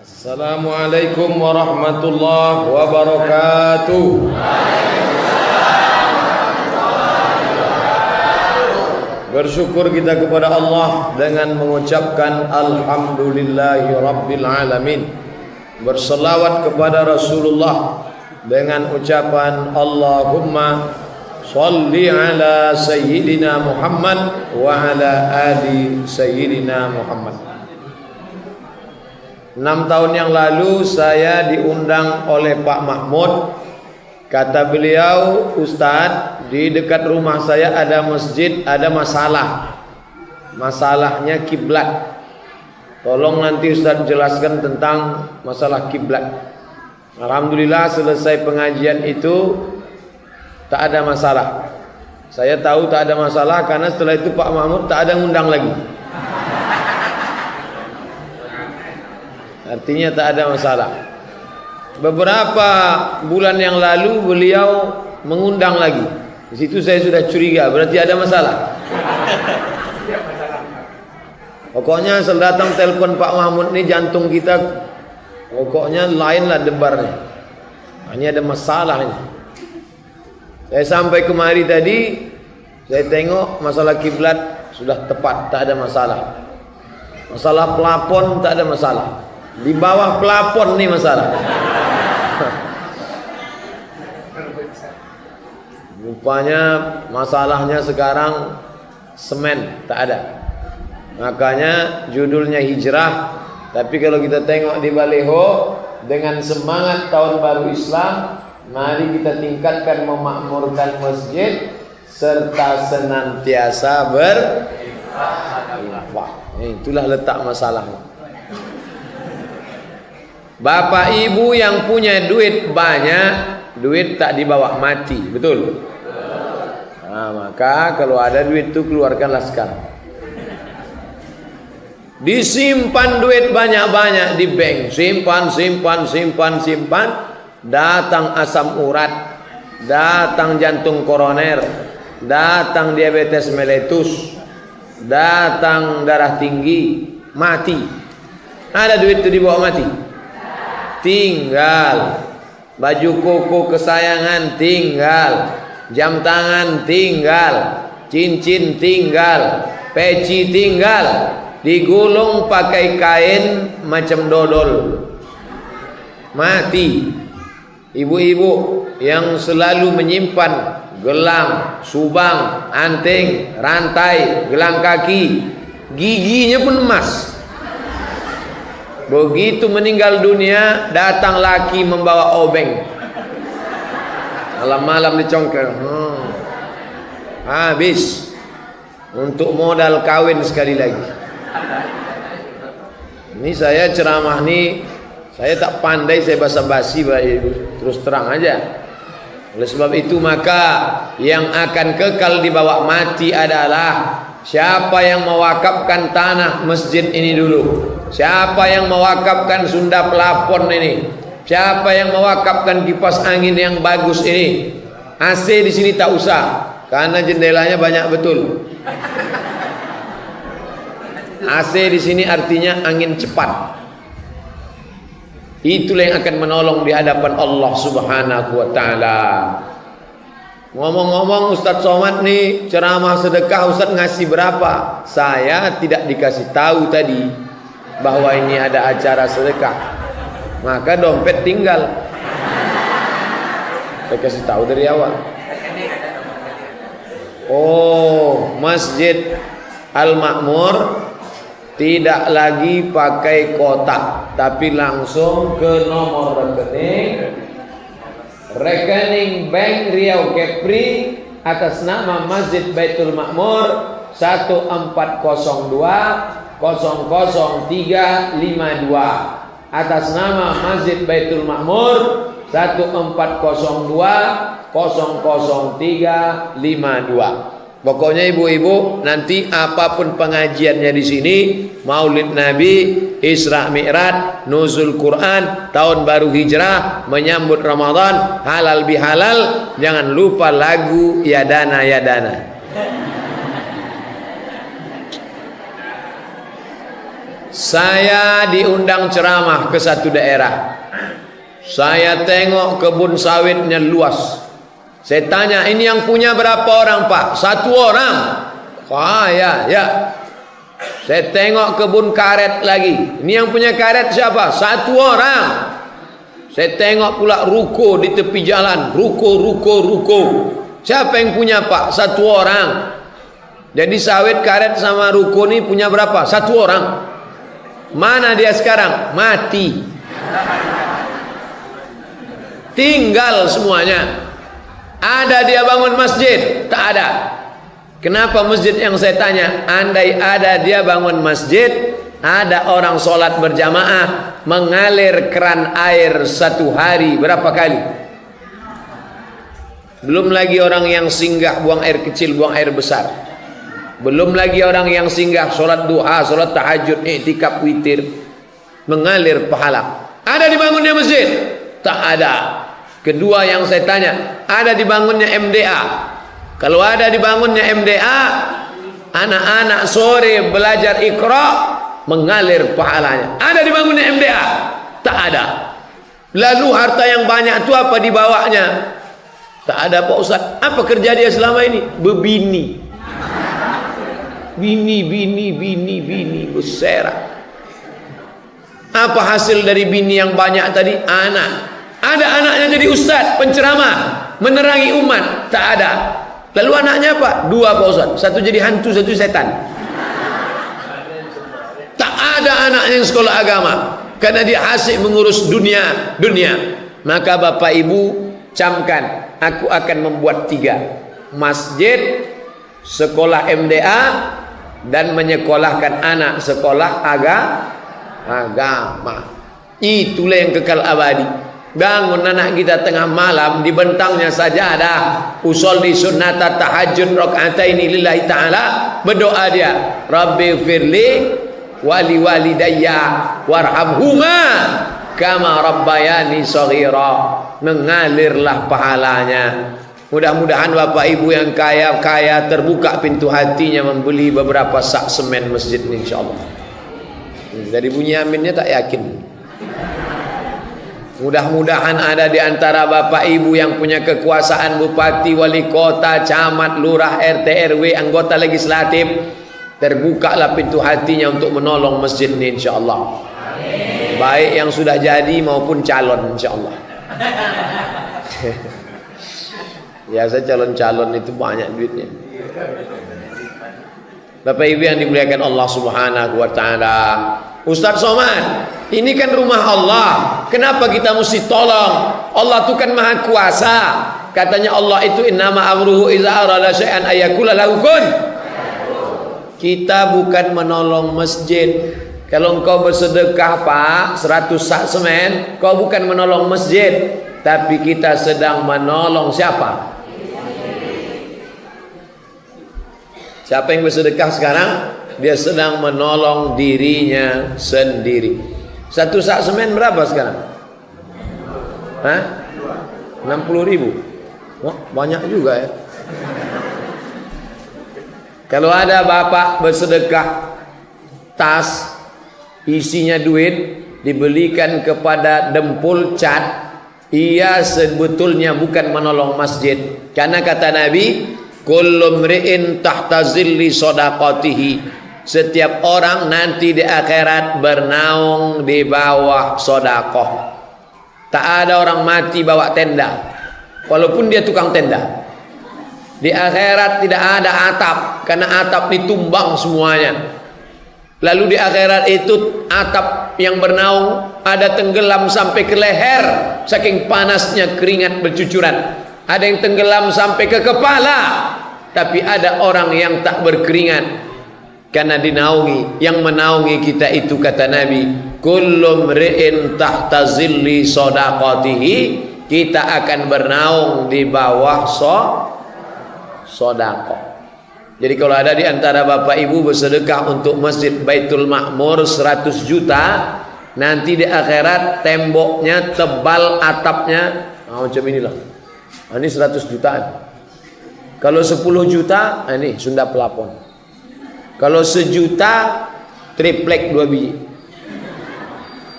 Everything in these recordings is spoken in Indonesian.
Assalamualaikum warahmatullahi wabarakatuh. Bersyukur kita kepada Allah dengan mengucapkan Alhamdulillahi Rabbil Alamin. Berselawat kepada Rasulullah dengan ucapan Allahumma salli ala Sayyidina Muhammad wa ala ali Sayyidina Muhammad. 6 tahun yang lalu saya diundang oleh Pak Mahmud. Kata beliau, Ustadz, di dekat rumah saya ada masjid, ada masalah. Masalahnya kiblat. Tolong nanti Ustadz jelaskan tentang masalah kiblat. Alhamdulillah selesai pengajian itu tak ada masalah. Saya tahu tak ada masalah karena setelah itu Pak Mahmud tak ada ngundang lagi. Artinya tak ada masalah. Beberapa bulan yang lalu beliau mengundang lagi. Di situ saya sudah curiga, berarti ada masalah. Pokoknya setelah datang telepon Pak Mahmud ini jantung kita pokoknya lainlah debarnya. Ini ada masalah ini. Saya sampai kemari tadi, saya tengok masalah kiblat sudah tepat, tak ada masalah. Masalah pelapon tak ada masalah. Di bawah pelapon nih masalah. Rupanya masalahnya sekarang semen tak ada. Makanya judulnya hijrah. Tapi kalau kita tengok di baleho dengan semangat tahun baru Islam, mari kita tingkatkan memakmurkan masjid serta senantiasa berinfak. Itulah letak masalahnya. Bapak ibu yang punya duit banyak, duit tak dibawa mati, betul? Nah, maka kalau ada duit itu keluarkanlah sekarang. Disimpan duit banyak-banyak di bank, simpan. Datang asam urat, datang jantung koroner, datang diabetes meletus, datang darah tinggi, mati. Ada duit itu dibawa mati. Tinggal baju koko kesayangan, tinggal jam tangan, tinggal cincin, tinggal peci, tinggal digulung pakai kain macam dodol, mati. Ibu-ibu yang selalu menyimpan gelang, subang, anting, rantai, gelang kaki, giginya pun emas. Begitu meninggal dunia, datang laki membawa obeng. Malam-malam dicongkel. Habis untuk modal kawin sekali lagi. Ini saya ceramah nih, saya tak pandai, saya basa-basi, terus terang aja. Oleh sebab itu maka yang akan kekal dibawa mati adalah siapa yang mewakafkan tanah masjid ini dulu. Siapa yang mewakafkan Sunda pelapon ini? Siapa yang mewakafkan kipas angin yang bagus ini? AC di sini tak usah, karena jendelanya banyak betul. AC di sini artinya angin cepat. Itulah yang akan menolong di hadapan Allah Subhanahu wa taala. Ngomong-ngomong, Ustadz Somad nih ceramah sedekah, Ustadz ngasih berapa? Saya tidak dikasih tahu tadi bahwa ini ada acara sedekah, maka dompet tinggal. Saya kasih tahu dari awal. Oh, Masjid Al-Makmur tidak lagi pakai kotak, tapi langsung ke nomor rekening Bank Riau Kepri atas nama Masjid Baitul Makmur 1402 00352 atas nama Masjid Baitul Makmur 1402 00352. Pokoknya ibu-ibu nanti apapun pengajiannya di sini, Maulid Nabi, Isra Mi'raj, Nuzul Quran, Tahun Baru Hijrah, menyambut Ramadan, halal bihalal, jangan lupa lagu Yadana Yadana. Saya diundang ceramah ke satu daerah. Saya tengok kebun sawitnya luas. Saya tanya, ini yang punya berapa orang Pak? 1 orang. Wah ya. Saya tengok kebun karet lagi. Ini yang punya karet siapa? 1 orang. Saya tengok pula ruko di tepi jalan. Ruko. Siapa yang punya Pak? 1 orang. Jadi sawit, karet sama ruko ini punya berapa? 1 orang. Mana dia sekarang? Mati. Tinggal semuanya. Ada dia bangun masjid? Tak ada. Kenapa masjid yang saya tanya? Andai ada dia bangun masjid, ada orang sholat berjamaah, mengalir keran air 1 hari berapa kali? Belum lagi orang yang singgah buang air kecil, buang air besar. Belum lagi orang yang singgah sholat duha, sholat tahajud, iktikaf, witir, mengalir pahala. Ada dibangunnya masjid? Tak ada. Kedua yang saya tanya, ada dibangunnya MDA? Kalau ada dibangunnya MDA, anak-anak sore belajar Iqra, mengalir pahalanya. Ada dibangunnya MDA? Tak ada. Lalu harta yang banyak itu apa dibawanya? Tak ada Pak Ustaz. Apa kerja dia selama ini? Bebini. Bini berserak. Apa hasil dari bini yang banyak tadi? Anak. Ada anaknya jadi ustaz, penceramah, menerangi umat. Tak ada. Lalu anaknya apa? 2 Pak Ustaz. 1 jadi hantu, 1 setan. Tak ada anaknya yang sekolah agama, karena dia asyik mengurus dunia. Maka Bapak Ibu camkan, aku akan membuat 3: masjid, sekolah MDA, dan menyekolahkan anak sekolah agama. Itulah yang kekal abadi. Bangun anak kita tengah malam, dibentangnya sajadah, usolli sunnata tahajud rakaataini lillahi ta'ala, berdoa dia, Rabbi firli wali walidayya warhamhuma kama rabbayani shaghira. Mengalirlah pahalanya. Mudah-mudahan Bapak Ibu yang kaya-kaya terbuka pintu hatinya membeli beberapa sak semen masjid ini, insyaallah. Dari bunyi aminnya tak yakin. Mudah-mudahan ada di antara Bapak Ibu yang punya kekuasaan, bupati, wali kota, camat, lurah, RT, RW, anggota legislatif, terbukalah pintu hatinya untuk menolong masjid ini, insyaallah. Baik yang sudah jadi maupun calon, insyaallah. Biasa calon-calon itu banyak duitnya. Bapak Ibu yang dimuliakan Allah Subhanahu wa taala. Ustaz Somad, ini kan rumah Allah. Kenapa kita mesti tolong? Allah itu kan Maha Kuasa. Katanya Allah itu innama amruhu idza arada syai'an ayyakula lahu kun. Kita bukan menolong masjid. Kalau engkau bersedekah Pak 100 sak semen, kau bukan menolong masjid, tapi kita sedang menolong siapa? Siapa yang bersedekah sekarang? Dia sedang menolong dirinya sendiri. 1 sak semen berapa sekarang? 60.000. Wah, banyak juga ya. Kalau ada bapak bersedekah tas isinya duit, dibelikan kepada dempul cat, ia sebetulnya bukan menolong masjid. Karena kata Nabi, kullu mri'in tahta zilli shadaqatihi. Setiap orang nanti di akhirat bernaung di bawah sedekah. Tak ada orang mati bawa tenda, walaupun dia tukang tenda. Di akhirat tidak ada atap, karena atap ditumbang semuanya. Lalu di akhirat itu atap yang bernaung ada tenggelam sampai ke leher, saking panasnya keringat bercucuran. Ada yang tenggelam sampai ke kepala, tapi ada orang yang tak berkeringat karena dinaungi. Yang menaungi kita itu kata Nabi, kullu mri'in tahta zilli shadaqatihi. Kita akan bernaung di bawah sedekah. Jadi kalau ada di antara Bapak Ibu bersedekah untuk Masjid Baitul Ma'mur 100 juta, nanti di akhirat temboknya tebal, atapnya macam inilah. Ini 100 jutaan. Kalau 10 juta, ini Sunda Pelapon. Kalau 1 juta, triplek 2 biji.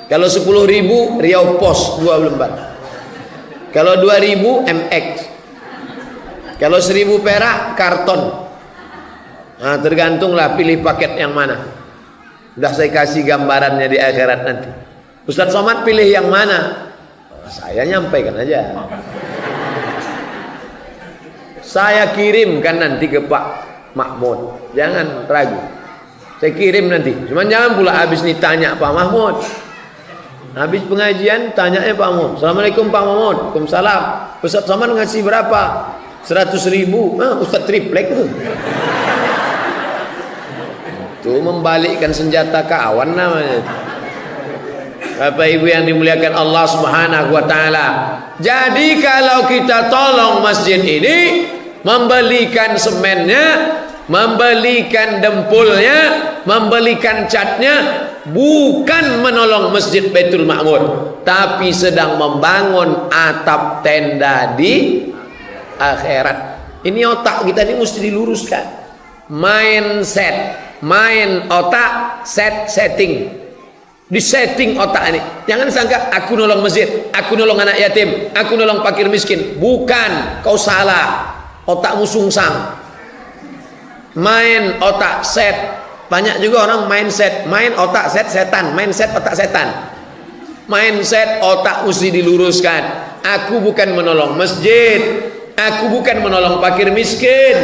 Kalau 10.000 Riau Pos 2 lembar. Kalau 2.000 MX. Kalau 1.000 perak karton. Nah, tergantunglah pilih paket yang mana. Udah saya kasih gambarannya di akhirat nanti. Ustadz Somad pilih yang mana? Saya nyampaikan aja. Saya kirimkan nanti ke Pak Mahmud. Jangan ragu. Saya kirim nanti. Cuman jangan pula habis nih tanya Pak Mahmud. Habis pengajian tanyanya Pak Mahmud. Assalamualaikum Pak Mahmud. Waalaikumsalam. Ustadz Somad ngasih berapa? 100.000. Ustadz triplek tuh. Itu membalikkan senjata kawan namanya. Bapak Ibu yang dimuliakan Allah Subhanahu wa taala. Jadi kalau kita tolong masjid ini, membelikan semennya, membelikan dempulnya, membelikan catnya, bukan menolong Masjid Baitul Ma'mur, tapi sedang membangun atap tenda di akhirat. Ini otak kita ini mesti diluruskan. Mindset, main otak, setting. Disetting otak ini. Jangan sangka aku nolong masjid, aku nolong anak yatim, aku nolong fakir miskin. Bukan, kau salah. Otakmu sungsang. Main otak set. Banyak juga orang mindset, main otak set setan, mindset otak setan. Mindset otak mesti diluruskan. Aku bukan menolong masjid, aku bukan menolong fakir miskin,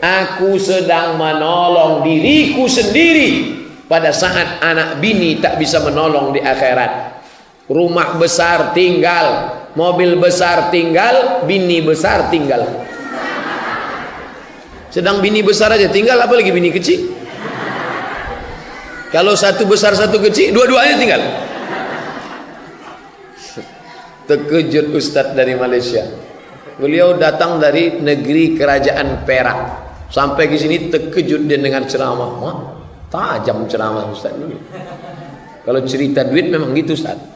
aku sedang menolong diriku sendiri pada saat anak bini tak bisa menolong di akhirat. Rumah besar tinggal, mobil besar tinggal, bini besar tinggal. Sedang bini besar aja tinggal, apalagi bini kecil. Kalau satu besar satu kecil, dua-duanya tinggal. Terkejut Ustadz dari Malaysia. Beliau datang dari negeri kerajaan Perak. Sampai ke sini terkejut dia dengan ceramah. Wah, tajam ceramah Ustadz ini. Kalau cerita duit memang gitu Ustadz.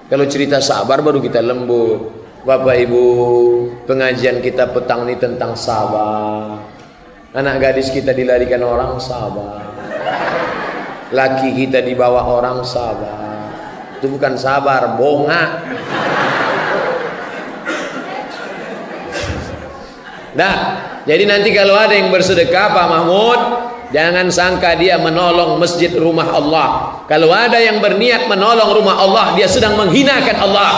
Kalau cerita sabar baru kita lembut. Bapak Ibu, pengajian kita petang ini tentang sabar. Anak gadis kita dilarikan orang, sabar. Laki kita dibawa orang, sabar. Itu bukan sabar, bongak. Nah, jadi nanti kalau ada yang bersedekah Pak Mahmud, jangan sangka dia menolong masjid rumah Allah. Kalau ada yang berniat menolong rumah Allah, dia sedang menghinakan Allah.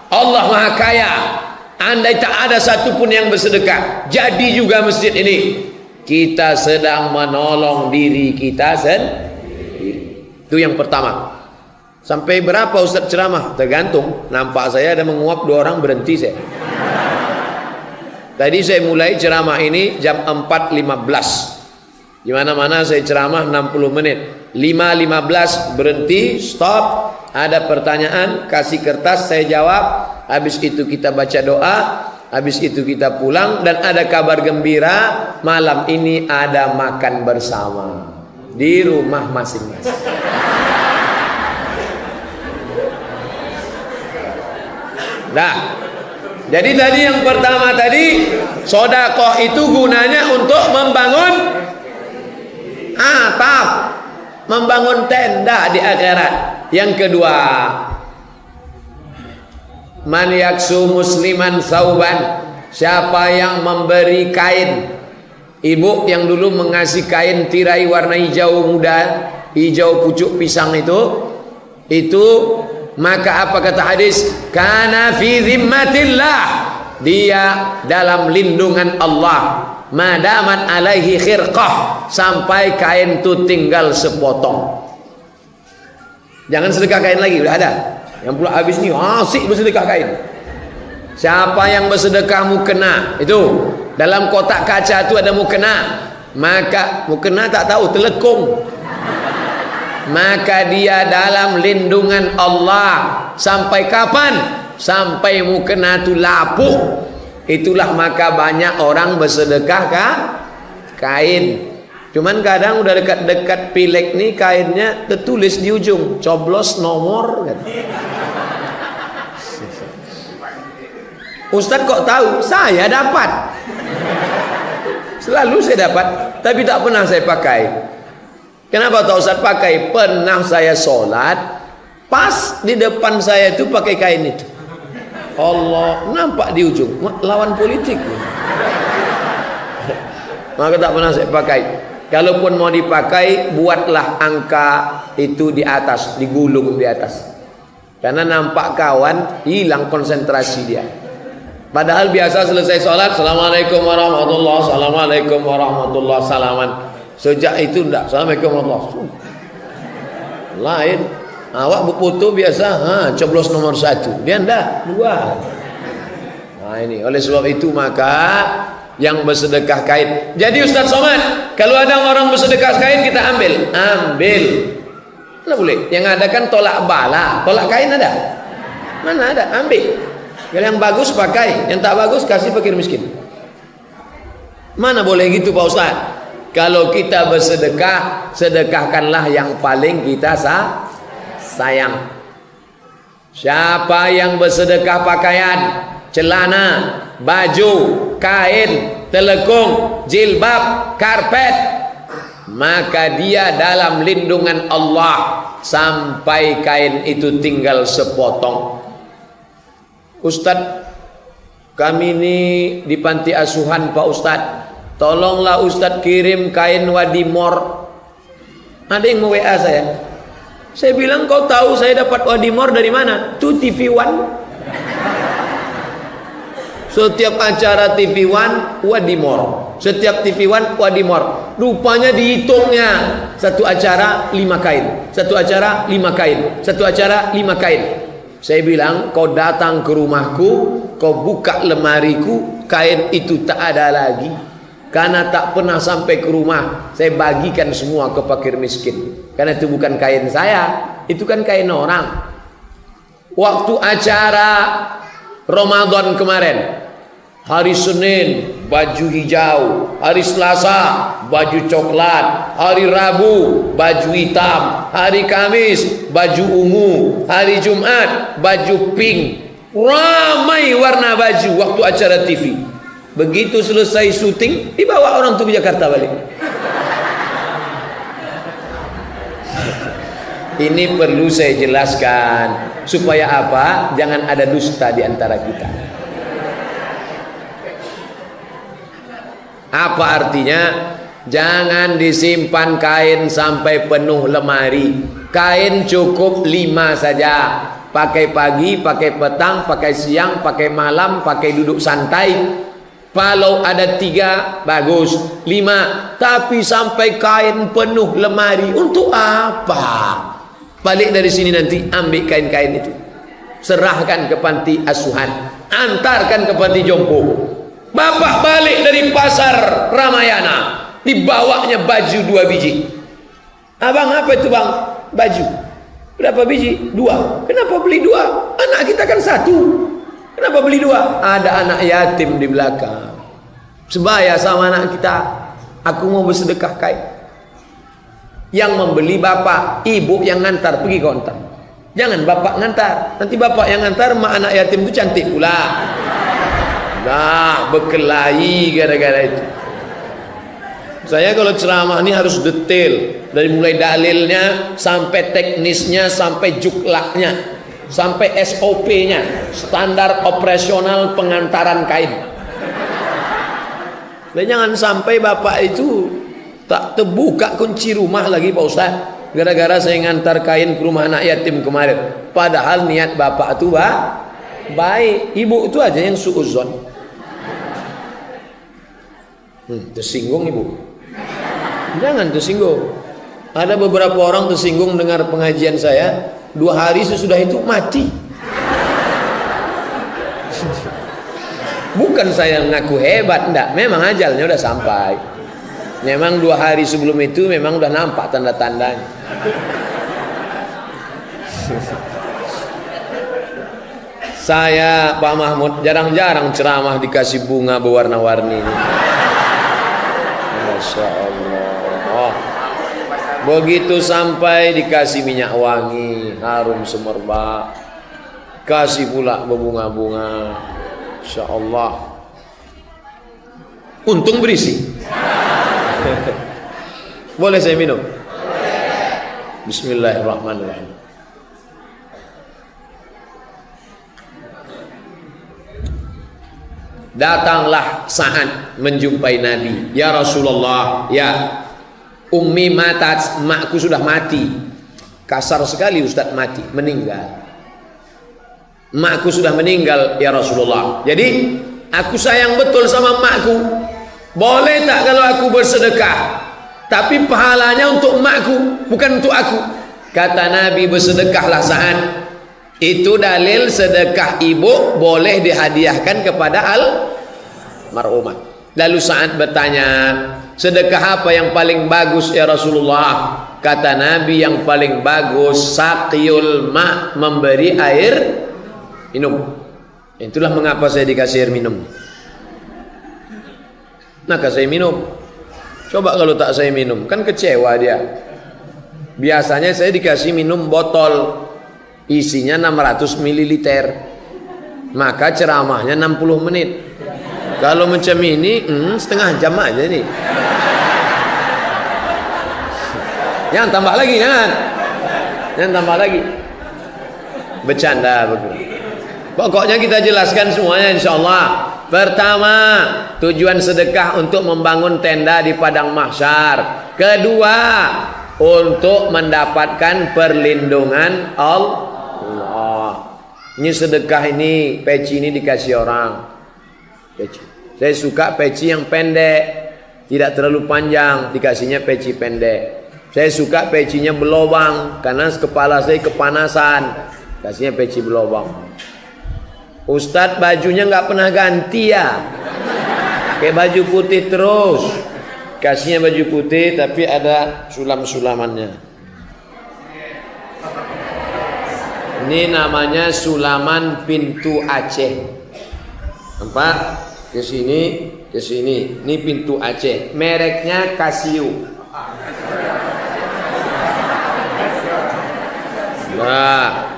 Allah Maha Kaya. Andai tak ada satupun yang bersedekah, jadi juga masjid ini. Kita sedang menolong diri kita sendiri. Itu yang pertama. Sampai berapa Ustaz ceramah? Tergantung. Nampak saya ada menguap 2 orang, berhenti saya. Tadi saya mulai ceramah ini jam 4.15. Di mana-mana saya ceramah 60 menit. 5.15 berhenti, stop. Ada pertanyaan, kasih kertas, saya jawab. Habis itu kita baca doa. Habis itu kita pulang. Dan ada kabar gembira, malam ini ada makan bersama di rumah masing-masing. Nah, jadi tadi yang pertama tadi, sedekah itu gunanya untuk membangun atap, membangun tenda di akhirat. Yang kedua, man yaksu musliman sauban, siapa yang memberi kain. Ibu yang dulu mengasih kain tirai warna hijau muda, hijau pucuk pisang itu maka apa kata hadis? Kana fi zimmatillah, dia dalam lindungan Allah. Madaman alaihi khirqah, sampai kain itu tinggal sepotong. Jangan sedekah kain lagi, udah ada. Yang pula habis nih asik bersedekah kain. Siapa yang bersedekah mukena, itu dalam kotak kaca itu ada mukena. Maka mukena tak tahu, telekung. Maka dia dalam lindungan Allah. Sampai kapan? Sampai mukena itu lapuk. Itulah maka banyak orang bersedekah kain. Cuman kadang udah dekat-dekat pilek nih, kainnya tertulis di ujung coblos nomor gitu. Ustadz kok tahu? Saya dapat. Selalu saya dapat, tapi tak pernah saya pakai. Kenapa tahu Ustaz pakai? Pernah saya sholat, pas di depan saya itu pakai kain itu. Allah, nampak di ujung lawan politik. Maka tak pernah saya pakai. Kalaupun mau dipakai, buatlah angka itu di atas, digulung di atas. Karena nampak kawan, hilang konsentrasi dia. Padahal biasa selesai sholat, Assalamualaikum warahmatullahi wabarakatuh, Assalamualaikum warahmatullahi wabarakatuh, salaman. Sejak itu enggak, Assalamualaikum warahmatullahi wabarakatuh. Lain, awak berfoto biasa, coblos nomor 1, dia enggak, 2. Nah ini, oleh sebab itu maka yang bersedekah kain. Jadi Ustaz Somad, kalau ada orang bersedekah kain kita ambil. Mana boleh? Yang ada kan tolak bala, tolak kain ada? Mana ada? Ambil. Yang bagus pakai, yang tak bagus kasih fakir miskin. Mana boleh gitu Pak Ustaz? Kalau kita bersedekah, sedekahkanlah yang paling kita sayang. Siapa yang bersedekah pakaian, celana, baju, kain, telekung, jilbab, karpet, maka dia dalam lindungan Allah sampai kain itu tinggal sepotong. Ustadz, kami ini di panti asuhan Pak Ustadz, tolonglah Ustadz kirim kain wadimor. Ada yang mau WA saya. Saya bilang, kau tahu saya dapat wadimor dari mana? Itu TV One. Setiap acara TV One wadimor, setiap TV One wadimor. Rupanya dihitungnya, satu acara 5 kain, satu acara 5 kain, satu acara 5 kain. Saya bilang, kau datang ke rumahku, kau buka lemariku, kain itu tak ada lagi. Karena tak pernah sampai ke rumah, saya bagikan semua ke fakir miskin. Karena itu bukan kain saya, itu kan kain orang. Waktu acara Ramadan kemarin, hari Senin baju hijau, hari Selasa baju coklat, hari Rabu baju hitam, hari Kamis baju ungu, hari Jumat baju pink. Ramai warna baju waktu acara TV. Begitu selesai syuting, dibawa orang tuh ke Jakarta balik. Ini perlu saya jelaskan supaya apa? Jangan ada dusta di antara kita. Apa artinya? Jangan disimpan kain sampai penuh lemari. Kain cukup 5 saja. Pakai pagi, pakai petang, pakai siang, pakai malam, pakai duduk santai. Kalau ada 3 bagus, 5. Tapi sampai kain penuh lemari, untuk apa? Balik dari sini nanti ambil kain-kain itu, serahkan ke panti asuhan, antarkan ke panti jompo. Bapak balik dari pasar Ramayana, dibawanya baju 2 biji. Abang, apa itu bang? Baju. Berapa biji? 2. Kenapa beli 2? Anak kita kan 1. Kenapa beli 2? Ada anak yatim di belakang, sebaya sama anak kita. Aku mau bersedekah kain. Yang membeli bapak, ibu yang ngantar pergi konter. Jangan bapak ngantar, nanti bapak yang ngantar, mak anak yatim itu cantik pula. Nah, berkelahi gara-gara itu. Saya kalau ceramah ini harus detail, dari mulai dalilnya sampai teknisnya, sampai juklaknya, sampai SOP-nya, standar operasional pengantaran kain. Dan jangan sampai bapak itu tak terbuka kunci rumah lagi Pak Ustaz, gara-gara saya ngantar kain ke rumah anak yatim kemarin. Padahal niat bapak itu baik, ibu itu aja yang suuzon. Tersinggung ibu. Jangan tersinggung. Ada beberapa orang tersinggung dengar pengajian saya, 2 hari sesudah itu mati. Bukan saya ngaku hebat, enggak, memang ajalnya udah sampai. Memang 2 hari sebelum itu memang udah nampak tanda-tandanya. Saya Pak Mahmud jarang-jarang ceramah dikasih bunga berwarna-warni ini. Masya Allah. Begitu sampai dikasih minyak wangi, harum semerbak, kasih pula berbunga-bunga. Masya Allah. Untung berisi. Boleh saya minum? Bismillahirrahmanirrahim. Datanglah Sa'ad menjumpai Nabi. Ya Rasulullah, ya ummi matat, makku sudah mati. Kasar sekali Ustaz, mati, meninggal. Makku sudah meninggal ya Rasulullah. Jadi aku sayang betul sama makku. Boleh tak kalau aku bersedekah? Tapi pahalanya untuk makku, bukan untuk aku. Kata Nabi, bersedekahlah Sa'ad. Itu dalil sedekah ibu boleh dihadiahkan kepada almarhumah. Lalu Sa'ad bertanya, sedekah apa yang paling bagus ya Rasulullah? Kata Nabi, yang paling bagus saqiyul ma', memberi air minum. Itulah mengapa saya dikasih air minum. Maka saya minum. Coba kalau tak saya minum, kan kecewa dia. Biasanya saya dikasih minum botol, isinya 600 ml. Maka ceramahnya 60 menit. Kalau macam ini setengah jam aja nih. Jangan tambah lagi, jangan tambah lagi. Bercanda betul. Pokoknya kita jelaskan semuanya insyaallah. Pertama, tujuan sedekah untuk membangun tenda di padang mahsyar. Kedua, untuk mendapatkan perlindungan Allah. Ini sedekah ini, peci ini dikasih orang. Peci. Saya suka peci yang pendek, tidak terlalu panjang, dikasihnya peci pendek. Saya suka pecinya berlobang, karena kepala saya kepanasan, kasihnya peci berlobang. Ustadz bajunya nggak pernah ganti ya, kayak baju putih terus, kasihnya baju putih tapi ada sulam-sulamannya. Ini namanya sulaman pintu Aceh. Nampak? Ke sini. Ini pintu Aceh. Mereknya Casio. Nah,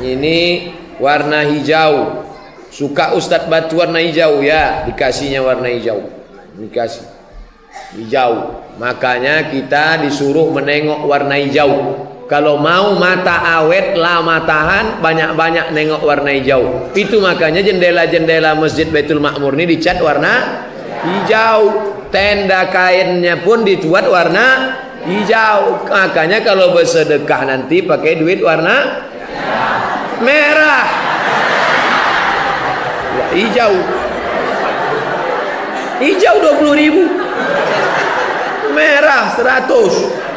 ini warna hijau. Suka Ustadz batu warna hijau ya, dikasihnya warna hijau. Dikasih hijau. Makanya kita disuruh menengok warna hijau. Kalau mau mata awet, lama tahan, banyak-banyak nengok warna hijau. Itu makanya jendela-jendela Masjid Baitul Ma'mur ini dicat warna hijau. Tenda kainnya pun dibuat warna hijau. Makanya kalau bersedekah nanti pakai duit warna merah. Ya, hijau. Hijau 20.000. Merah 100.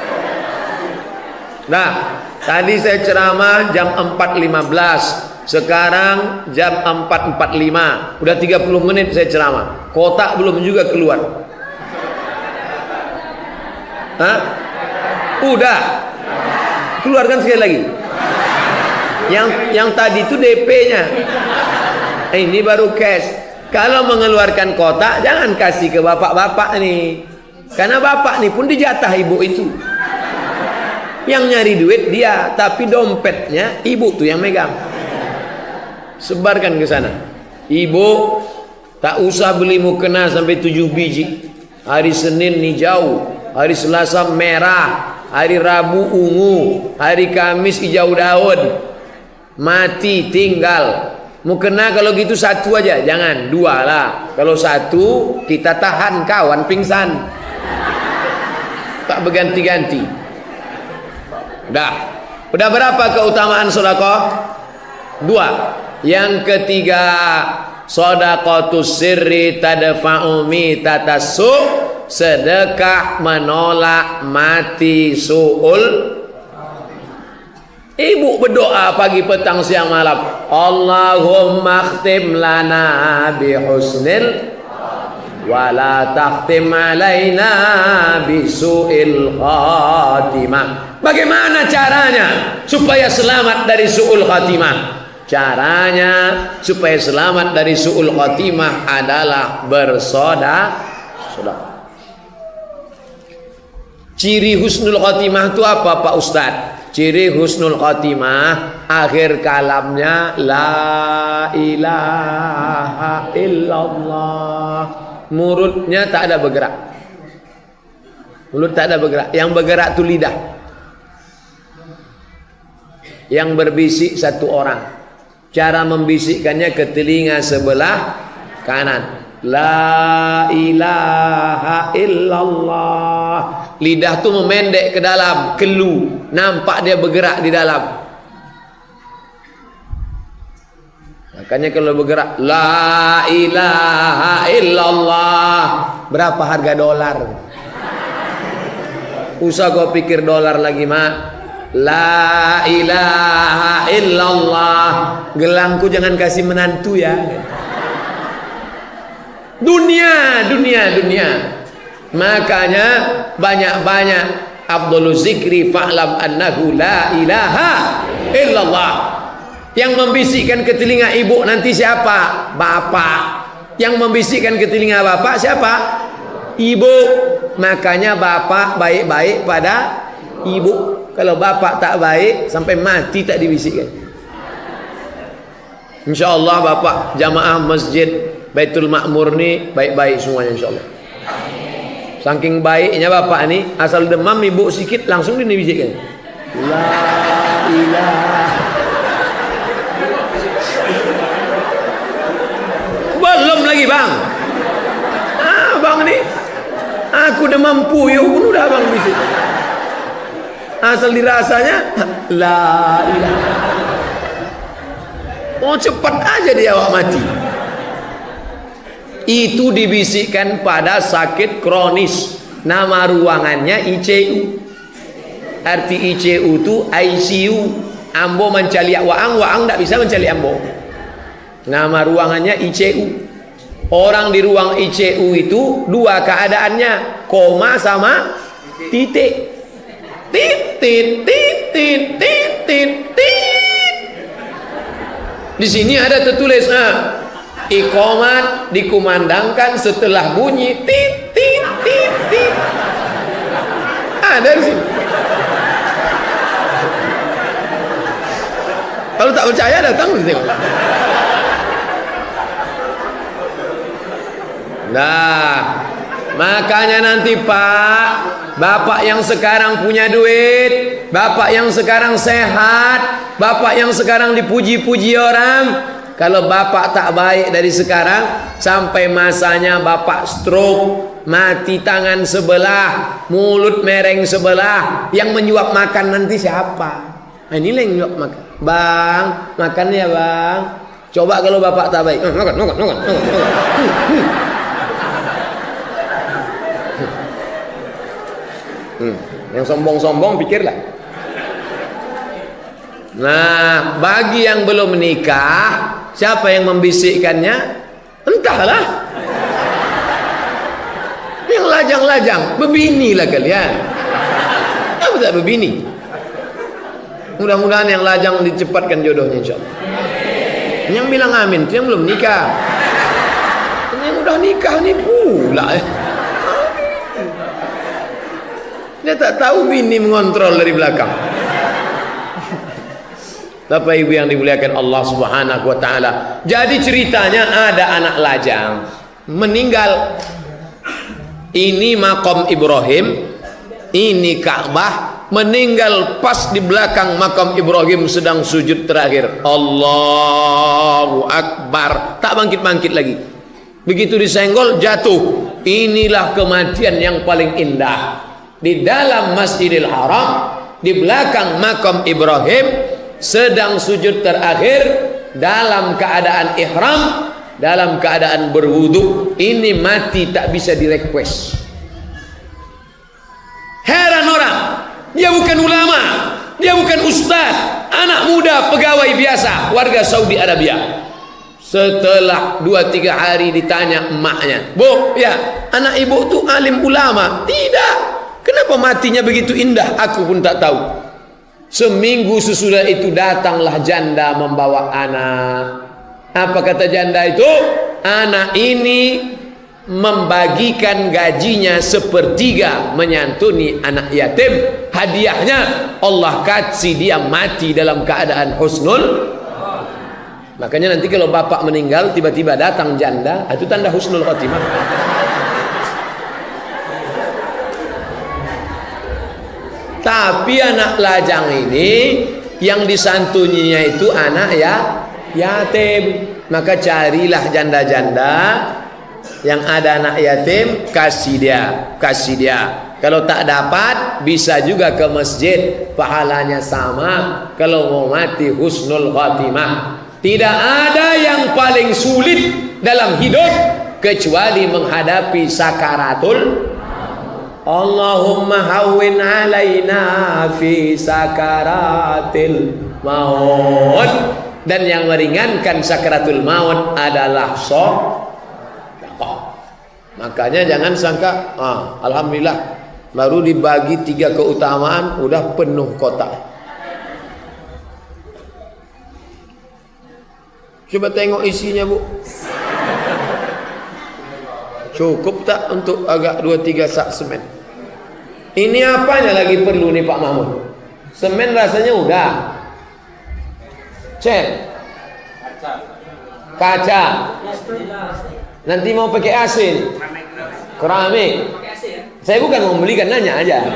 Nah, tadi saya ceramah jam 4.15. Sekarang jam 4.45. Udah 30 menit saya ceramah. Kotak belum juga keluar. Hah? Udah. Keluarkan sekali lagi. Yang tadi itu DP-nya. Ini baru cash. Kalau mengeluarkan kotak, jangan kasih ke bapak-bapak nih. Karena bapak nih pun dijatah ibu itu. Yang nyari duit dia, tapi dompetnya ibu tuh yang megang. Sebarkan ke sana. Ibu tak usah beli mukena sampai 7 biji. Hari Senin hijau, hari Selasa merah, hari Rabu ungu, hari Kamis hijau daun. Mati tinggal. Mukena kalau gitu 1 aja, jangan 2 lah. Kalau 1 kita tahan kawan pingsan. Tak berganti-ganti. Udah berapa keutamaan sedekah? 2. Yang ketiga, sedaqatus sirri tadfa'u mitatassu, sedekah menolak mati suul. Ibu berdoa pagi petang siang malam, Allahumma khtim lana bihusnil wala takhtim alaina bisu'il khatimah. Bagaimana caranya supaya selamat dari su'ul khatimah? Caranya supaya selamat dari su'ul khatimah adalah bersedekah. Ciri husnul khatimah itu apa Pak Ustadz? Ciri husnul khatimah akhir kalamnya la ilaha illallah. Mulutnya tak ada bergerak. Mulut tak ada bergerak. Yang bergerak itu lidah. Yang berbisik satu orang. Cara membisikkannya ke telinga sebelah kanan. La ilaha illallah. Lidah tu memendek ke dalam, kelu, nampak dia bergerak di dalam. Makanya kalau bergerak la ilaha illallah, berapa harga dolar? Usah kau pikir dolar lagi, mak. La ilaha illallah. Gelangku jangan kasih menantu ya. Dunia. Makanya banyak-banyak afdhalu zikri fa'lam annahu la ilaha illallah. Yang membisikkan ke telinga ibu nanti siapa? Bapak. Yang membisikkan ke telinga bapak siapa? Ibu. Makanya bapak baik-baik pada ibu. Kalau bapak tak baik sampai mati tak dibisikkan. InsyaAllah bapak jamaah masjid Baitul Makmur ni baik-baik semuanya insyaAllah. Saking baiknya bapak ni, asal demam ibu sikit langsung dibisikkan. La ilaha. Belum lagi bang. Bang ni, aku demam puyuh pun udah bang bisik. Asal dirasanya la ilaha. Oh cepat aja dia awak mati. Itu dibisikkan pada sakit kronis. Nama ruangannya ICU. Arti ICU itu ICU. Ambo mencaliak waang tak bisa mencaliak ambo. Nama ruangannya ICU. Orang di ruang ICU itu dua keadaannya, koma sama titik. Titit. Di sini ada tertulis iqamat dikumandangkan setelah bunyi tit. Ada di sini. Kalau tak percaya datang tengok. Nah, makanya nanti Pak, bapak yang sekarang punya duit, bapak yang sekarang sehat, bapak yang sekarang dipuji-puji orang, kalau bapak tak baik dari sekarang sampai masanya bapak stroke, mati tangan sebelah, mulut mereng sebelah, yang menyuap makan nanti siapa? Nah, ini yang menyuap makan. Bang, makan ya bang. Coba kalau bapak tak baik, makan. Yang sombong-sombong pikirlah. Nah, bagi yang belum menikah, siapa yang membisikkannya? Entahlah. Yang lajang-lajang, bebinilah kalian. Apa tak bebini? Mudah-mudahan yang lajang dicepatkan jodohnya insyaallah. Yang bilang amin itu yang belum nikah. Yang udah nikah nih pula. Dia tak tahu bini mengontrol dari belakang. Bapak ibu yang dimuliakan Allah subhanahu wa ta'ala. Jadi ceritanya ada anak lajang meninggal. Ini makam Ibrahim, ini Ka'bah. Meninggal pas di belakang makam Ibrahim sedang sujud terakhir. Allahu Akbar. Tak bangkit-bangkit lagi. Begitu disenggol jatuh. Inilah kematian yang paling indah. Di dalam Masjidil Haram, di belakang makam Ibrahim, sedang sujud terakhir dalam keadaan ihram, dalam keadaan berwudu. Ini mati tak bisa direquest. Heran orang, dia bukan ulama, dia bukan ustaz, anak muda pegawai biasa warga Saudi Arabia. Setelah 2-3 hari ditanya emaknya, "Bu, ya, anak ibu tu alim ulama?" "Tidak." "Kenapa matinya begitu indah?" "Aku pun tak tahu." Seminggu sesudah itu datanglah janda membawa anak. Apa kata janda itu? Anak ini membagikan gajinya sepertiga menyantuni anak yatim. Hadiahnya Allah kasih dia mati dalam keadaan husnul. Makanya nanti kalau bapak meninggal tiba-tiba datang janda, itu tanda husnul khatimah. Tapi anak lajang ini yang disantuninya itu anak yatim. Maka carilah janda-janda yang ada anak yatim, kasih dia. Kalau tak dapat, bisa juga ke masjid, pahalanya sama. Kalau mau mati husnul khatimah. Tidak ada yang paling sulit dalam hidup kecuali menghadapi sakaratul. Allahumma hawwin alaina fi sakaratil maut. Dan yang meringankan sakaratul maut adalah sedekah. Makanya jangan sangka, alhamdulillah baru dibagi 3 keutamaan udah penuh kotak. Coba tengok isinya, Bu. Cukup tak untuk agak 2-3 sak semen? Ini apanya lagi perlu nih Pak Mahmud? Semen rasanya udah. Cat, kaca, nanti mau pakai asin, keramik. Saya bukan mau belikan, nanya aja.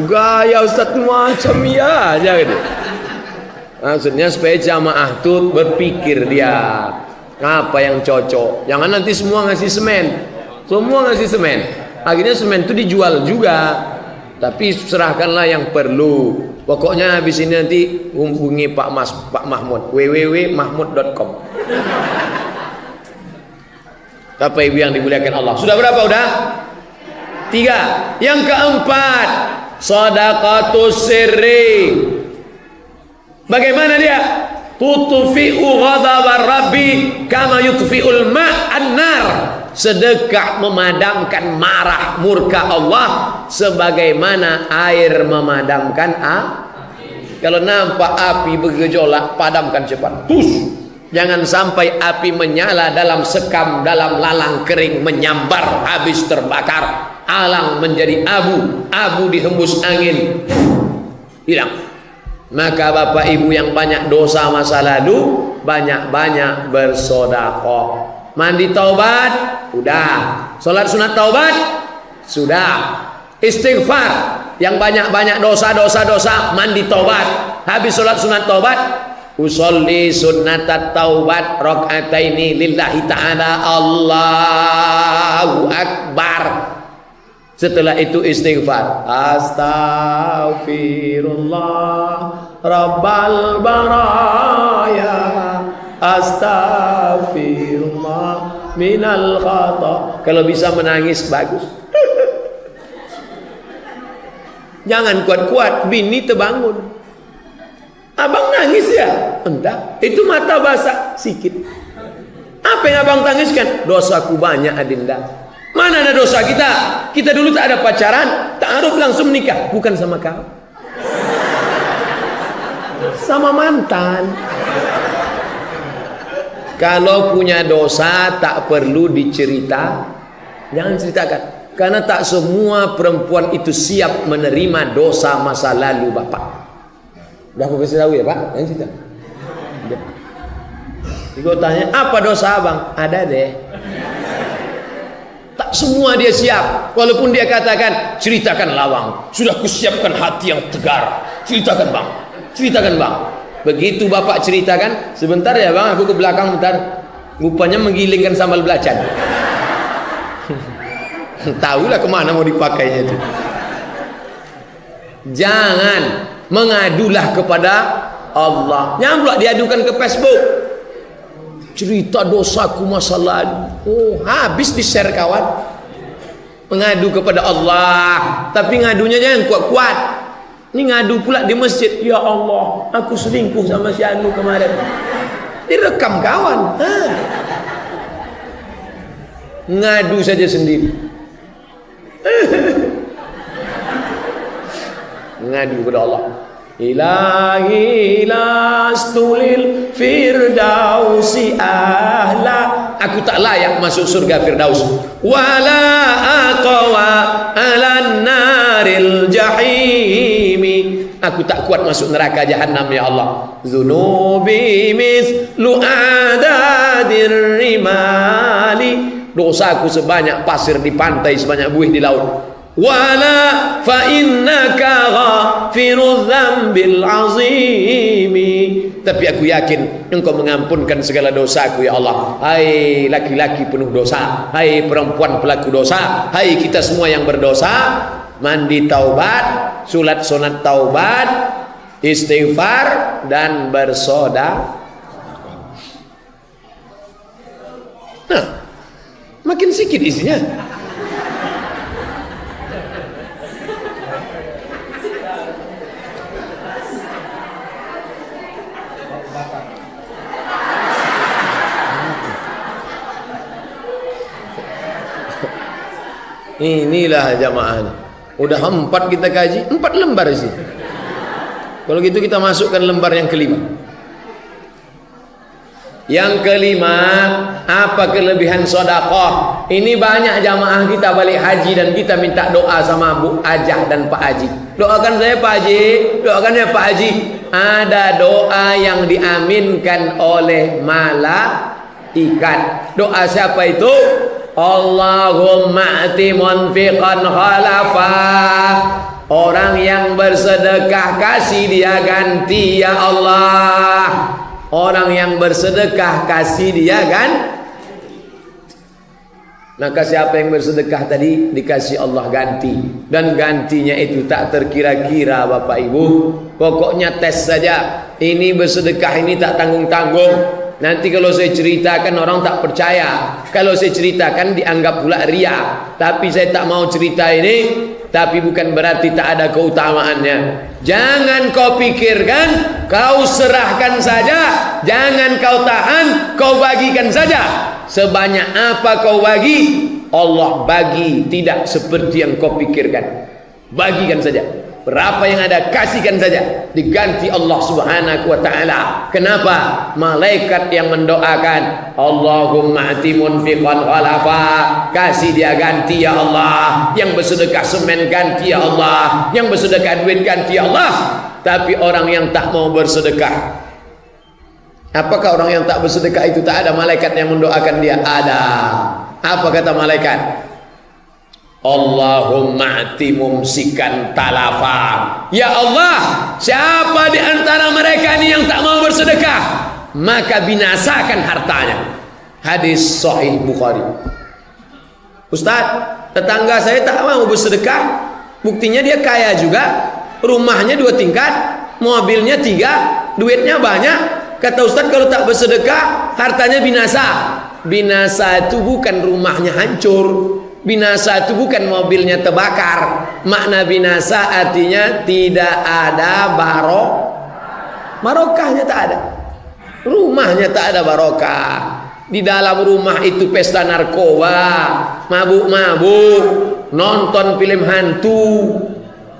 Gaya Ustaz macam ya aja gitu. Maksudnya supaya jamaah tuh berpikir dia apa yang cocok. Jangan nanti semua ngasih semen, akhirnya semen itu dijual juga. Tapi serahkanlah yang perlu. Pokoknya habis ini nanti hubungi Pak Mahmud, www.mahmud.com. Bapak Ibu yang dimuliakan Allah, sudah berapa? Udah 3. Yang keempat, shadaqatus sirri. Bagaimana dia? Tutfi'u ghadabar rabbi kama yutfi'ul ma'an nar. Sedekah memadamkan marah murka Allah sebagaimana air memadamkan api. Kalau nampak api bergejolak, padamkan cepat. Jangan sampai api menyala dalam sekam, dalam lalang kering, menyambar, habis terbakar. Alang menjadi abu dihembus angin, hilang. Maka Bapak Ibu yang banyak dosa masa lalu, banyak-banyak bersedekah. Mandi taubat, udah. Salat sunat taubat, sudah. Istighfar, yang banyak-banyak dosa, mandi taubat. Habis salat sunat taubat, usolli sunnatat taubat rakaataini lillahi ta'ala, Allahu akbar. Setelah itu istighfar, astaghfirullah rabbal baraya, astaghfirullah minal khata. Kalau bisa menangis bagus. Jangan kuat-kuat, bini terbangun. Abang nangis ya? Enggak, itu mata basah sikit. Apa yang abang tangiskan? Dosaku banyak Adinda. Mana ada dosa kita? Kita dulu tak ada pacaran, ta'aruf langsung menikah. Bukan sama kau, sama mantan. Kalau punya dosa tak perlu dicerita, jangan ceritakan. Karena tak semua perempuan itu siap menerima dosa masa lalu Bapak. Udah aku kasih tahu ya Pak, jangan cerita. Gue tanya, apa dosa abang? Ada deh. Tak semua dia siap. Walaupun dia katakan, ceritakan lawang, sudah kusiapkan hati yang tegar. Ceritakan bang. Begitu Bapak ceritakan, sebentar ya bang, aku ke belakang bentar. Rupanya menggilingkan sambal belacan. Tahulah kemana mau dipakainya itu. Jangan, mengadulah kepada Allah. Jangan pula diadukan ke Facebook. Cerita dosaku masa lalu. Oh, habis di-share kawan. Mengadu kepada Allah, tapi ngadunya jangan kuat-kuat. Ini ngadu pula di masjid. Ya Allah, aku selingkuh sama si Anu kemarin. Direkam kawan. Ngadu saja sendiri. Ngadu kepada Allah. Ilahi lastulil firdausi ahla. Aku tak layak masuk surga Firdaus. Wala aqwa alan naril jahimi. Aku tak kuat masuk neraka jahanam ya Allah. Zunubi mislu adadir rimali. Dosaku sebanyak pasir di pantai, sebanyak buih di laut. wala fa innaka ghafirudz dzambil azimi. Tapi aku yakin engkau mengampunkan segala dosaku ya Allah. Hai laki-laki penuh dosa, hai perempuan pelaku dosa, hai kita semua yang berdosa, mandi taubat, sulat sunat taubat, istighfar dan bersedekah. Nah, makin sedikit isinya. Inilah jamaah. Udah 4 kita kaji, 4 lembar sih. Kalau gitu kita masukkan lembar yang kelima. Yang kelima, apa kelebihan sedekah? Ini banyak jamaah kita balik haji dan kita minta doa sama Bu Ajah dan Pak Haji. Doakan saya Pak Haji, doakan ya Pak Haji. Ada doa yang diaminkan oleh malaikat. Doa siapa itu? Allahumma ati munfiqan khalafa. Orang yang bersedekah kasih dia ganti ya Allah. Orang yang bersedekah kasih dia kan. Maka siapa yang bersedekah tadi dikasih Allah ganti. Dan gantinya itu tak terkira-kira Bapak Ibu. Pokoknya tes saja. Ini bersedekah ini tak tanggung-tanggung. Nanti kalau saya ceritakan orang tak percaya. Kalau saya ceritakan dianggap pula ria. Tapi saya tak mau cerita ini. Tapi bukan berarti tak ada keutamaannya. Jangan kau pikirkan, kau serahkan saja. Jangan kau tahan, kau bagikan saja. Sebanyak apa kau bagi, Allah bagi tidak seperti yang kau pikirkan. Bagikan saja. Berapa yang ada kasihkan saja, diganti Allah Subhanahu wa taala. Kenapa? Malaikat yang mendoakan, Allahumma ati munfiqan khalafa, kasih dia ganti ya Allah. Yang bersedekah semen ganti ya Allah. Yang bersedekah duit ganti ya Allah. Tapi orang yang tak mau bersedekah, apakah orang yang tak bersedekah itu tak ada malaikat yang mendoakan dia? Ada. Apa kata malaikat? Allahumma ati mumsikan talafa. Ya Allah, siapa di antara mereka ini yang tak mau bersedekah, maka binasakan hartanya. Hadis sahih Bukhari. Ustaz, tetangga saya tak mau bersedekah. Buktinya dia kaya juga, rumahnya 2 tingkat, mobilnya 3, duitnya banyak. Kata Ustaz, kalau tak bersedekah hartanya binasa. Binasa itu bukan rumahnya hancur, binasa itu bukan mobilnya terbakar. Makna binasa artinya tidak ada barokahnya tak ada. Rumahnya tak ada barokah. Di dalam rumah itu pesta narkoba, mabuk-mabuk, nonton film hantu,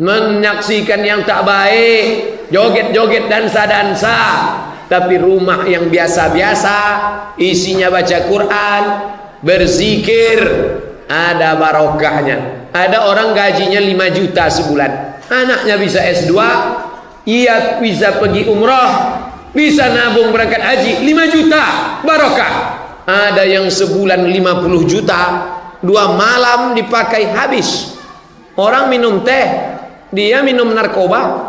menyaksikan yang tak baik, joget-joget dansa-dansa. Tapi rumah yang biasa-biasa, isinya baca Quran, berzikir, ada barokahnya. Ada orang gajinya 5 juta sebulan, anaknya bisa S2, ia bisa pergi umrah, bisa nabung berangkat haji, 5 juta barokah. Ada yang sebulan 50 juta, 2 malam dipakai habis. Orang minum teh, dia minum narkoba.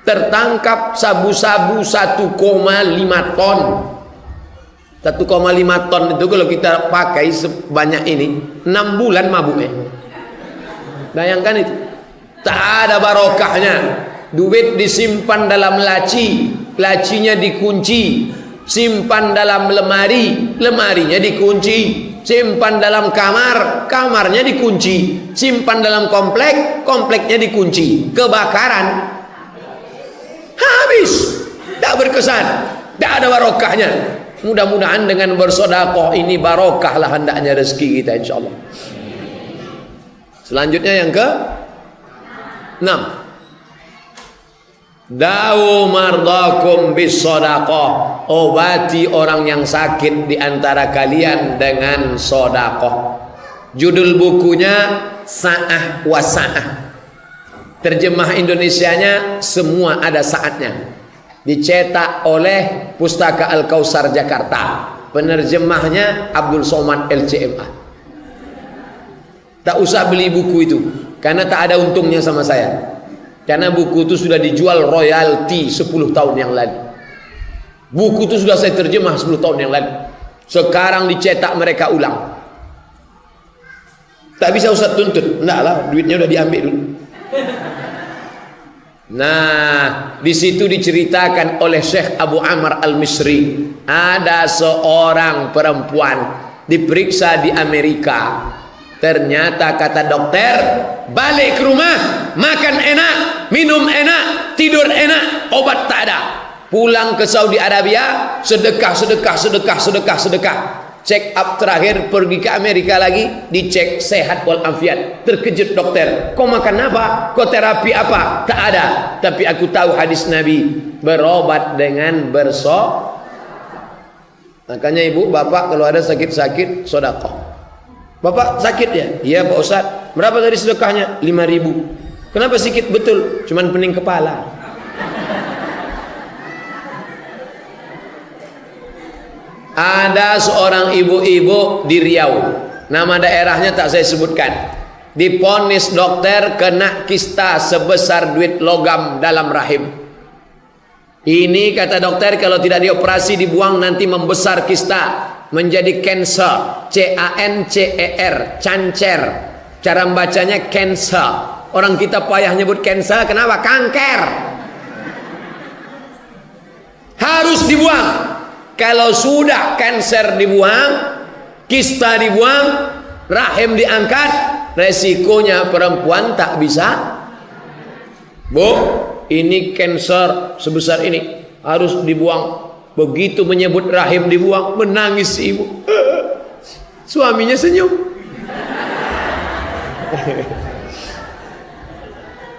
Tertangkap sabu-sabu 1,5 ton. 1,5 ton itu kalau kita pakai sebanyak ini 6 bulan mabuknya. Bayangkan itu. Tak ada barokahnya. Duit disimpan dalam laci, lacinya dikunci. Simpan dalam lemari, lemarinya dikunci. Simpan dalam kamar, kamarnya dikunci. Simpan dalam komplek, kompleknya dikunci. Kebakaran, habis, tak berkesan, tak ada barokahnya. Mudah-mudahan dengan bersedekah ini barokahlah hendaknya rezeki kita insyaallah. Selanjutnya yang ke-6, Dawu mardakum bis sedekah. Obati orang yang sakit di antara kalian dengan sedekah. Judul bukunya Sa'ah wa Sa'ah. Terjemah Indonesianya semua ada saatnya. Dicetak oleh Pustaka Al-Kausar Jakarta. Penerjemahnya Abdul Somad LCMA. Tak usah beli buku itu, karena tak ada untungnya sama saya. Karena buku itu sudah dijual royalti 10 tahun yang lalu. Buku itu sudah saya terjemah 10 tahun yang lalu. Sekarang dicetak mereka ulang. Tak bisa Ustaz tuntut. Enggak lah, duitnya udah diambil dulu. Nah, di situ diceritakan oleh Syekh Abu Amr Al-Misri, ada seorang perempuan diperiksa di Amerika. Ternyata kata dokter, balik ke rumah, makan enak, minum enak, tidur enak, obat tak ada. Pulang ke Saudi Arabia, sedekah. Check up terakhir, pergi ke Amerika lagi, dicek sehat walafiat. Terkejut dokter, kau makan apa? Kau terapi apa? Tak ada. Tapi aku tahu hadis Nabi, berobat dengan Makanya ibu, bapak kalau ada sakit-sakit, sedekah. Bapak sakit ya? Iya Pak Ustaz. Berapa tadi sedekahnya? 5.000. Kenapa sedikit? Betul, cuman pening kepala. Ada seorang ibu-ibu di Riau, nama daerahnya tak saya sebutkan, diponis dokter kena kista sebesar duit logam dalam rahim. Ini kata dokter, kalau tidak dioperasi dibuang nanti membesar kista menjadi cancer, C-A-N-C-E-R, cancer. Cara membacanya cancer. Orang kita payah nyebut cancer, kenapa? Kanker. Harus dibuang. Kalau sudah kanker dibuang, kista dibuang, rahim diangkat, resikonya perempuan tak bisa. Bu, ini kanker sebesar ini, harus dibuang. Begitu menyebut rahim dibuang, menangis ibu. Suaminya senyum.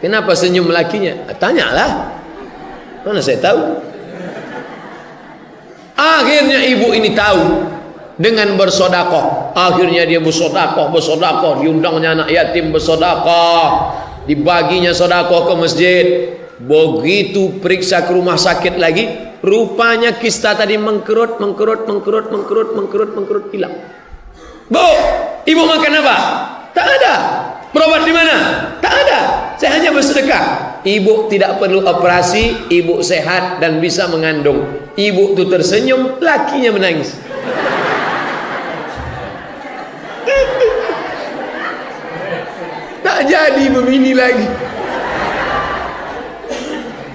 Kenapa senyum lakinya? Tanyalah. Mana saya tahu. Akhirnya ibu ini tahu dengan bersodakoh. Akhirnya dia bersodakoh. Diundangnya anak yatim bersodakoh. Dibaginya sodakoh ke masjid. Begitu periksa ke rumah sakit lagi, rupanya kista tadi mengkerut, hilang. Bu, ibu makan apa? Tak ada. Berobat di mana? Tak ada. Saya hanya bersedekah. Ibu tidak perlu operasi, ibu sehat dan bisa mengandung. Ibu itu tersenyum, lakinya menangis. Tak jadi begini lagi.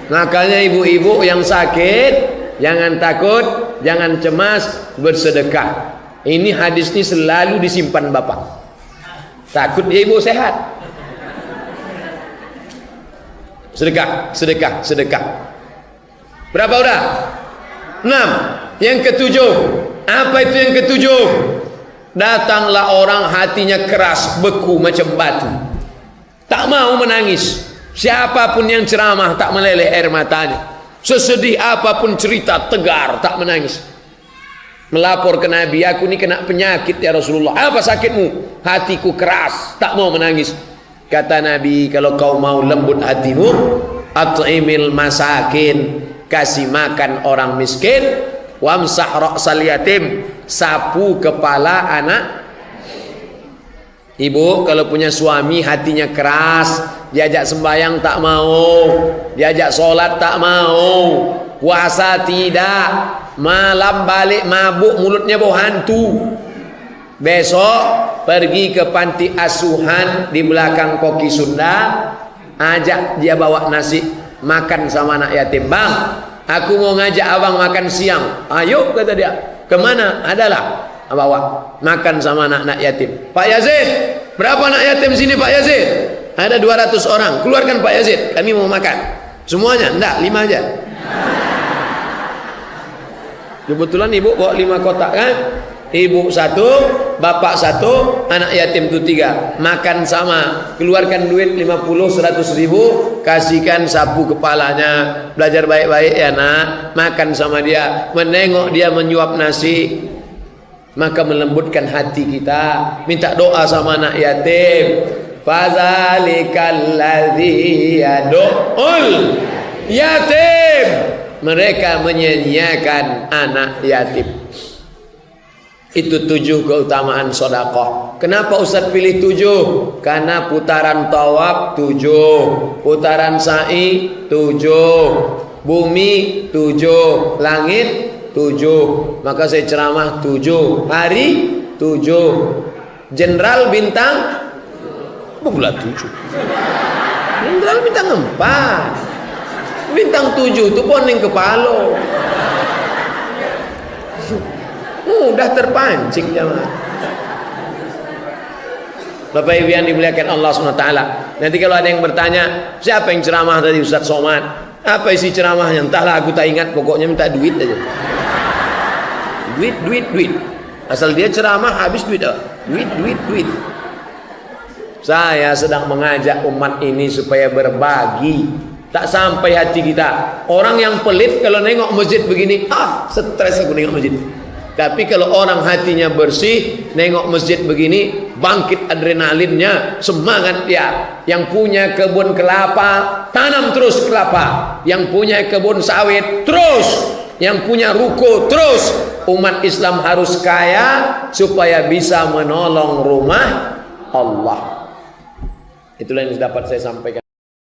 Makanya ibu-ibu yang sakit, jangan takut, jangan cemas, bersedekah. Ini hadis ini selalu disimpan bapak. Takut dia ibu sehat. Sedekah. Berapa udah? 6. Yang ketujuh. Apa itu yang ketujuh? Datanglah orang hatinya keras, beku macam batu. Tak mau menangis. Siapapun yang ceramah tak meleleh air matanya. Sesedih apapun cerita, tegar, tak menangis. Melapor ke Nabi, aku ini kena penyakit ya Rasulullah. Apa sakitmu? Hatiku keras, tak mau menangis. Kata Nabi, kalau kau mau lembut hatimu, at'imil masakin, kasih makan orang miskin, wamsah ra'sal yatim, sapu kepala anak. Ibu kalau punya suami hatinya keras, diajak sembahyang tak mau, diajak sholat tak mau, puasa tidak, malam balik mabuk mulutnya bau hantu. Besok pergi ke panti asuhan di belakang Koki Sunda, ajak dia bawa nasi makan sama anak yatim. Bang, aku mau ngajak abang makan siang. Ayo kata dia. Kemana? Adalah bawa makan sama anak-anak yatim. Pak Yazid, berapa anak yatim sini Pak Yazid? Ada 200 orang. Keluarkan Pak Yazid, kami mau makan. Semuanya? Enggak, 5 aja. Kebetulan ibu bawa 5 kotak kan? Ibu 1, bapak 1, anak yatim itu 3. Makan sama, keluarkan duit 50, 100 ribu, kasihkan sapu kepalanya. Belajar baik-baik ya nak. Makan sama dia, menengok dia menyuap nasi, maka melembutkan hati kita. Minta doa sama anak yatim. Fadzalikal ladzi yad'ul yatim. Mereka menyanyiakan anak yatim. Itu 7 keutamaan sedekah. Kenapa Ustaz pilih 7? Karena putaran tawaf 7, putaran sa'i 7, bumi 7, langit 7. Maka saya ceramah 7 hari 7. Jenderal bintang bulan 7. Jenderal bintang 4. Bintang 7 itu poning kepala. Mudah terpancing jemaah. Bapak Ibu yang dimuliakan Allah SWT. Nanti kalau ada yang bertanya, siapa yang ceramah tadi Ustaz Somad? Apa isi ceramahnya? Entahlah, aku tak ingat. Pokoknya minta duit aja. Duit. Asal dia ceramah habis duit. Duit. Saya sedang mengajak umat ini supaya berbagi. Tak sampai hati kita. Orang yang pelit kalau nengok masjid begini, stres aku nengok masjid. Tapi kalau orang hatinya bersih, nengok masjid begini, bangkit adrenalinnya, semangat dia. Yang punya kebun kelapa, tanam terus kelapa. Yang punya kebun sawit, terus. Yang punya ruko, terus. Umat Islam harus kaya supaya bisa menolong rumah Allah. Itulah yang dapat saya sampaikan.